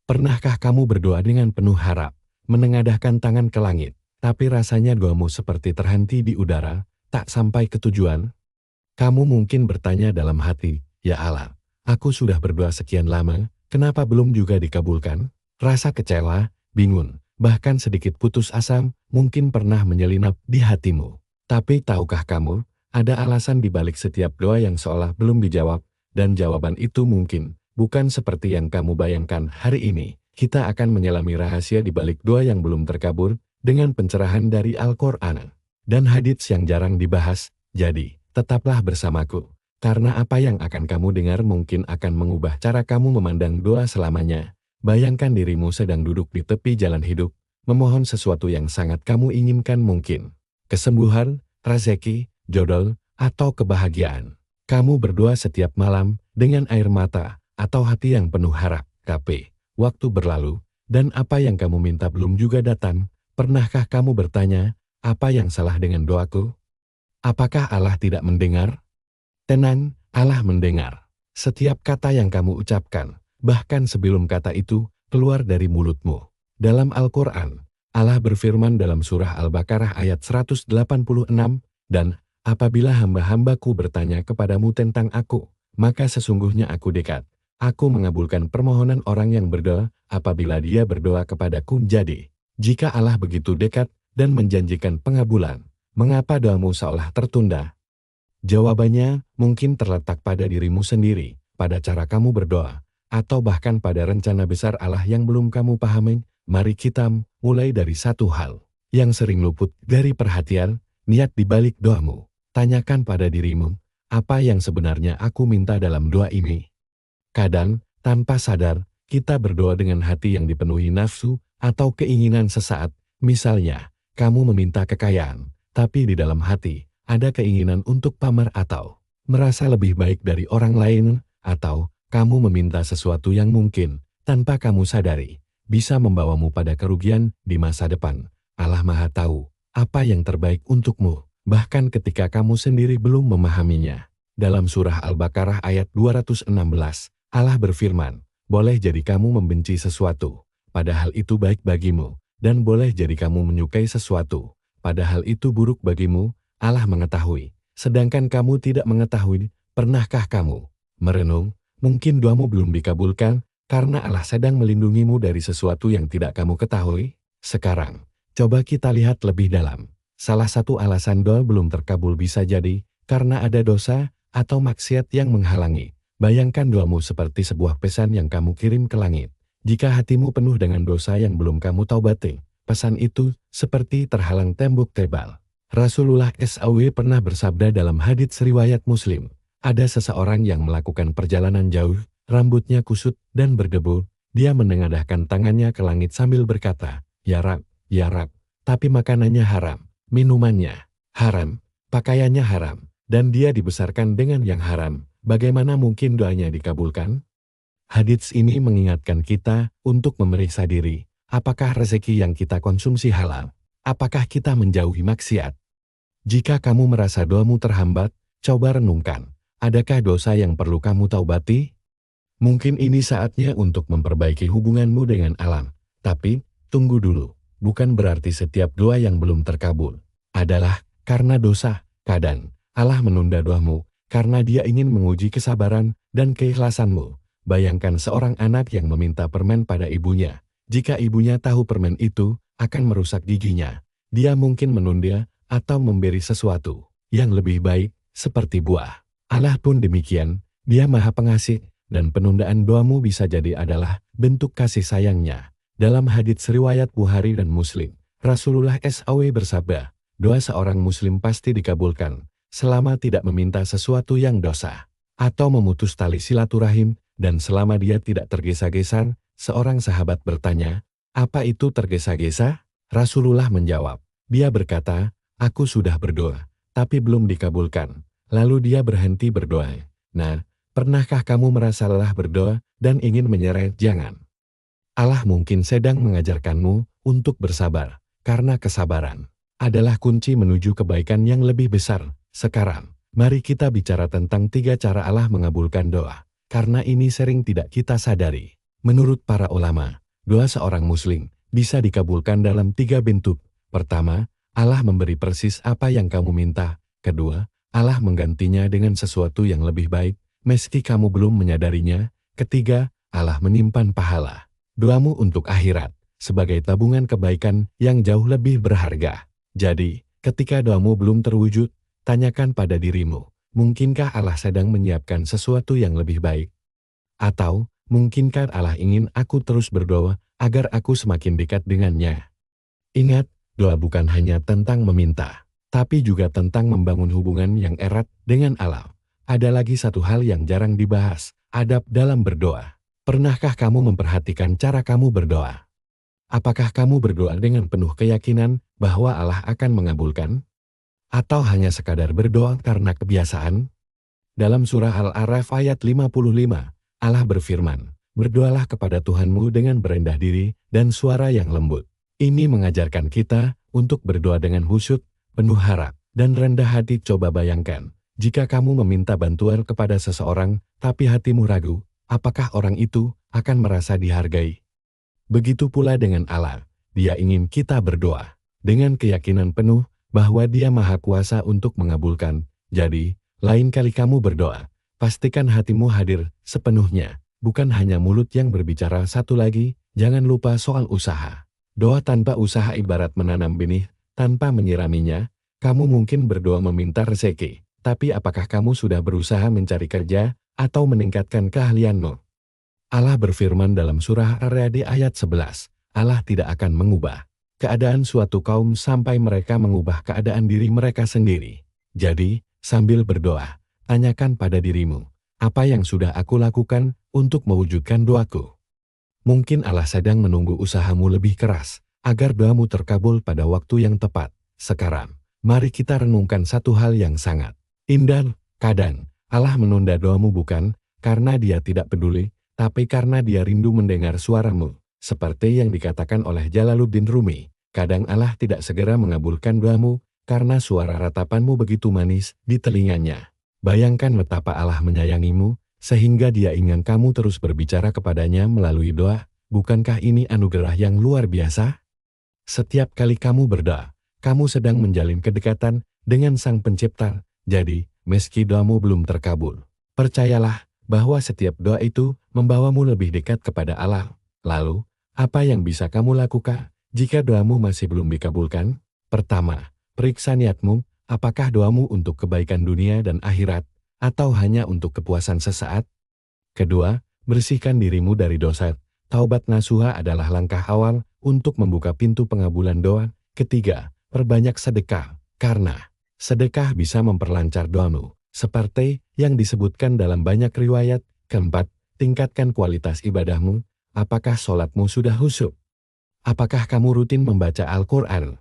Pernahkah kamu berdoa dengan penuh harap, menengadahkan tangan ke langit, tapi rasanya doamu seperti terhenti di udara, tak sampai ke tujuan? Kamu mungkin bertanya dalam hati, "Ya Allah, aku sudah berdoa sekian lama, kenapa belum juga dikabulkan?" Rasa kecewa, bingung, bahkan sedikit putus asa mungkin pernah menyelinap di hatimu. Tapi tahukah kamu, ada alasan di balik setiap doa yang seolah belum dijawab, dan jawaban itu mungkin bukan seperti yang kamu bayangkan. Hari ini, kita akan menyelami rahasia di balik doa yang belum terkabul dengan pencerahan dari Al-Quran dan hadits yang jarang dibahas. Jadi, tetaplah bersamaku, karena apa yang akan kamu dengar mungkin akan mengubah cara kamu memandang doa selamanya. Bayangkan dirimu sedang duduk di tepi jalan hidup, memohon sesuatu yang sangat kamu inginkan, mungkin kesembuhan, rezeki, jodoh, atau kebahagiaan. Kamu berdoa setiap malam dengan air mata atau hati yang penuh harap. Tapi, waktu berlalu, dan apa yang kamu minta belum juga datang. Pernahkah kamu bertanya, apa yang salah dengan doaku? Apakah Allah tidak mendengar? Tenang, Allah mendengar setiap kata yang kamu ucapkan, bahkan sebelum kata itu keluar dari mulutmu. Dalam Al-Quran, Allah berfirman dalam surah Al-Baqarah ayat 186, "Dan apabila hamba-hambaku bertanya kepadamu tentang aku, maka sesungguhnya aku dekat. Aku mengabulkan permohonan orang yang berdoa apabila dia berdoa kepadaku." Jadi, jika Allah begitu dekat dan menjanjikan pengabulan, mengapa doamu seolah tertunda? Jawabannya mungkin terletak pada dirimu sendiri, pada cara kamu berdoa, atau bahkan pada rencana besar Allah yang belum kamu pahami. Mari kita mulai dari satu hal yang sering luput dari perhatian, niat di balik doamu. Tanyakan pada dirimu, apa yang sebenarnya aku minta dalam doa ini? Kadang, tanpa sadar, kita berdoa dengan hati yang dipenuhi nafsu atau keinginan sesaat. Misalnya, kamu meminta kekayaan, tapi di dalam hati ada keinginan untuk pamer atau merasa lebih baik dari orang lain, atau kamu meminta sesuatu yang mungkin, tanpa kamu sadari, bisa membawamu pada kerugian di masa depan. Allah Maha Tahu apa yang terbaik untukmu, bahkan ketika kamu sendiri belum memahaminya. Dalam surah Al-Baqarah ayat 216, Allah berfirman, "Boleh jadi kamu membenci sesuatu, padahal itu baik bagimu, dan boleh jadi kamu menyukai sesuatu, padahal itu buruk bagimu. Allah mengetahui, sedangkan kamu tidak mengetahui." Pernahkah kamu merenung, mungkin doamu belum dikabulkan karena Allah sedang melindungimu dari sesuatu yang tidak kamu ketahui? Sekarang, coba kita lihat lebih dalam. Salah satu alasan doa belum terkabul bisa jadi karena ada dosa atau maksiat yang menghalangi. Bayangkan doamu seperti sebuah pesan yang kamu kirim ke langit. Jika hatimu penuh dengan dosa yang belum kamu taubati, pesan itu seperti terhalang tembok tebal. Rasulullah SAW pernah bersabda dalam hadits riwayat Muslim, ada seseorang yang melakukan perjalanan jauh, rambutnya kusut dan berdebu. Dia menengadahkan tangannya ke langit sambil berkata, "Ya Rab, ya Rab," tapi makanannya haram, minumannya haram, pakaiannya haram, dan dia dibesarkan dengan yang haram. Bagaimana mungkin doanya dikabulkan? Hadits ini mengingatkan kita untuk memeriksa diri. Apakah rezeki yang kita konsumsi halal? Apakah kita menjauhi maksiat? Jika kamu merasa doamu terhambat, coba renungkan. Adakah dosa yang perlu kamu taubati? Mungkin ini saatnya untuk memperbaiki hubunganmu dengan alam. Tapi, tunggu dulu. Bukan berarti setiap doa yang belum terkabul adalah karena dosa. Kadang, Allah menunda doamu karena Dia ingin menguji kesabaran dan keikhlasanmu. Bayangkan seorang anak yang meminta permen pada ibunya. Jika ibunya tahu permen itu akan merusak giginya, dia mungkin menunda atau memberi sesuatu yang lebih baik, seperti buah. Allah pun demikian, Dia Maha Pengasih, dan penundaan doamu bisa jadi adalah bentuk kasih sayangnya. Dalam hadits riwayat Bukhari dan Muslim, Rasulullah SAW bersabda, doa seorang muslim pasti dikabulkan, selama tidak meminta sesuatu yang dosa, atau memutus tali silaturahim, dan selama dia tidak tergesa-gesa. Seorang sahabat bertanya, "Apa itu tergesa-gesa?" Rasulullah menjawab, dia berkata, "Aku sudah berdoa, tapi belum dikabulkan." Lalu dia berhenti berdoa. Nah, pernahkah kamu merasa lelah berdoa dan ingin menyerah? Jangan. Allah mungkin sedang mengajarkanmu untuk bersabar, karena kesabaran adalah kunci menuju kebaikan yang lebih besar. Sekarang, mari kita bicara tentang 3 cara Allah mengabulkan doa, karena ini sering tidak kita sadari. Menurut para ulama, doa seorang muslim bisa dikabulkan dalam 3 bentuk. Pertama, Allah memberi persis apa yang kamu minta. Kedua, Allah menggantinya dengan sesuatu yang lebih baik, meski kamu belum menyadarinya. Ketiga, Allah menyimpan pahala doamu untuk akhirat, sebagai tabungan kebaikan yang jauh lebih berharga. Jadi, ketika doamu belum terwujud, tanyakan pada dirimu, mungkinkah Allah sedang menyiapkan sesuatu yang lebih baik? Atau, mungkinkah Allah ingin aku terus berdoa agar aku semakin dekat dengannya? Ingat, doa bukan hanya tentang meminta, tapi juga tentang membangun hubungan yang erat dengan Allah. Ada lagi satu hal yang jarang dibahas, adab dalam berdoa. Pernahkah kamu memperhatikan cara kamu berdoa? Apakah kamu berdoa dengan penuh keyakinan bahwa Allah akan mengabulkan? Atau hanya sekadar berdoa karena kebiasaan? Dalam surah Al-A'raf ayat 55, Allah berfirman, "Berdoalah kepada Tuhanmu dengan berendah diri dan suara yang lembut." Ini mengajarkan kita untuk berdoa dengan khusyuk, penuh harap, dan rendah hati. Coba bayangkan, jika kamu meminta bantuan kepada seseorang, tapi hatimu ragu, apakah orang itu akan merasa dihargai? Begitu pula dengan Allah, Dia ingin kita berdoa dengan keyakinan penuh bahwa Dia Maha Kuasa untuk mengabulkan. Jadi, lain kali kamu berdoa, pastikan hatimu hadir sepenuhnya, bukan hanya mulut yang berbicara. Satu lagi, jangan lupa soal usaha. Doa tanpa usaha ibarat menanam benih tanpa menyiraminya. Kamu mungkin berdoa meminta rezeki, tapi apakah kamu sudah berusaha mencari kerja atau meningkatkan keahlianmu? Allah berfirman dalam surah Ar-Ra'd ayat 11, Allah tidak akan mengubah keadaan suatu kaum sampai mereka mengubah keadaan diri mereka sendiri. Jadi, sambil berdoa, tanyakan pada dirimu, apa yang sudah aku lakukan untuk mewujudkan doaku? Mungkin Allah sedang menunggu usahamu lebih keras, agar doamu terkabul pada waktu yang tepat. Sekarang, mari kita renungkan satu hal yang sangat indah. Kadang, Allah menunda doamu bukan karena Dia tidak peduli, tapi karena Dia rindu mendengar suaramu. Seperti yang dikatakan oleh Jalaluddin Rumi, kadang Allah tidak segera mengabulkan doamu, karena suara ratapanmu begitu manis di telinganya. Bayangkan betapa Allah menyayangimu, sehingga Dia ingin kamu terus berbicara kepadanya melalui doa. Bukankah ini anugerah yang luar biasa? Setiap kali kamu berdoa, kamu sedang menjalin kedekatan dengan Sang Pencipta. Jadi, meski doamu belum terkabul, percayalah bahwa setiap doa itu membawamu lebih dekat kepada Allah. Lalu, apa yang bisa kamu lakukan jika doamu masih belum dikabulkan? Pertama, periksa niatmu, apakah doamu untuk kebaikan dunia dan akhirat, atau hanya untuk kepuasan sesaat? Kedua, bersihkan dirimu dari dosa. Taubat nasuha adalah langkah awal untuk membuka pintu pengabulan doa. Ketiga, perbanyak sedekah, karena sedekah bisa memperlancar doamu, seperti yang disebutkan dalam banyak riwayat. Keempat, tingkatkan kualitas ibadahmu. Apakah sholatmu sudah khusyuk? Apakah kamu rutin membaca Al-Quran?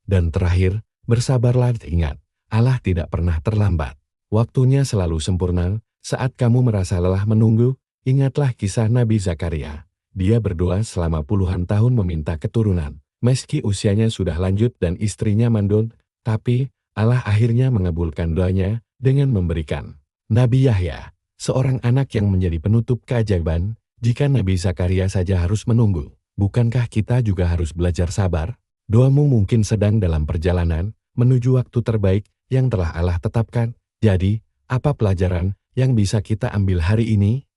Dan terakhir, bersabarlah. Ingat, Allah tidak pernah terlambat. Waktunya selalu sempurna. Saat kamu merasa lelah menunggu, ingatlah kisah Nabi Zakaria. Dia berdoa selama puluhan tahun meminta keturunan. Meski usianya sudah lanjut dan istrinya mandul, tapi Allah akhirnya mengabulkan doanya dengan memberikan Nabi Yahya, seorang anak yang menjadi penutup keajaiban. Jika Nabi Zakaria saja harus menunggu, bukankah kita juga harus belajar sabar? Doamu mungkin sedang dalam perjalanan menuju waktu terbaik yang telah Allah tetapkan. Jadi, apa pelajaran yang bisa kita ambil hari ini?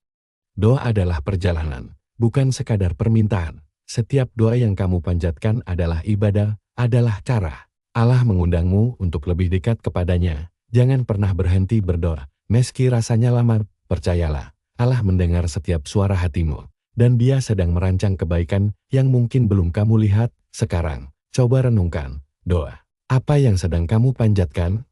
Doa adalah perjalanan, bukan sekadar permintaan. Setiap doa yang kamu panjatkan adalah ibadah, adalah cara Allah mengundangmu untuk lebih dekat kepadanya. Jangan pernah berhenti berdoa, meski rasanya lama. Percayalah, Allah mendengar setiap suara hatimu, dan Dia sedang merancang kebaikan yang mungkin belum kamu lihat. Sekarang, coba renungkan, doa apa yang sedang kamu panjatkan?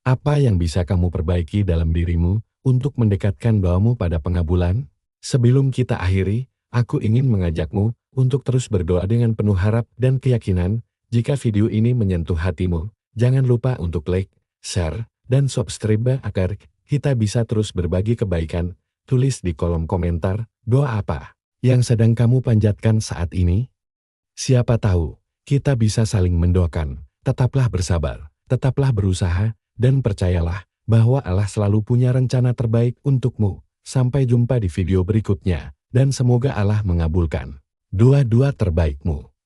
Apa yang bisa kamu perbaiki dalam dirimu untuk mendekatkan doamu pada pengabulan? Sebelum kita akhiri, aku ingin mengajakmu untuk terus berdoa dengan penuh harap dan keyakinan. Jika video ini menyentuh hatimu, jangan lupa untuk like, share, dan subscribe agar kita bisa terus berbagi kebaikan. Tulis di kolom komentar, doa apa yang sedang kamu panjatkan saat ini? Siapa tahu, kita bisa saling mendoakan. Tetaplah bersabar, tetaplah berusaha, dan percayalah bahwa Allah selalu punya rencana terbaik untukmu. Sampai jumpa di video berikutnya. dan semoga Allah mengabulkan doa-doa terbaikmu.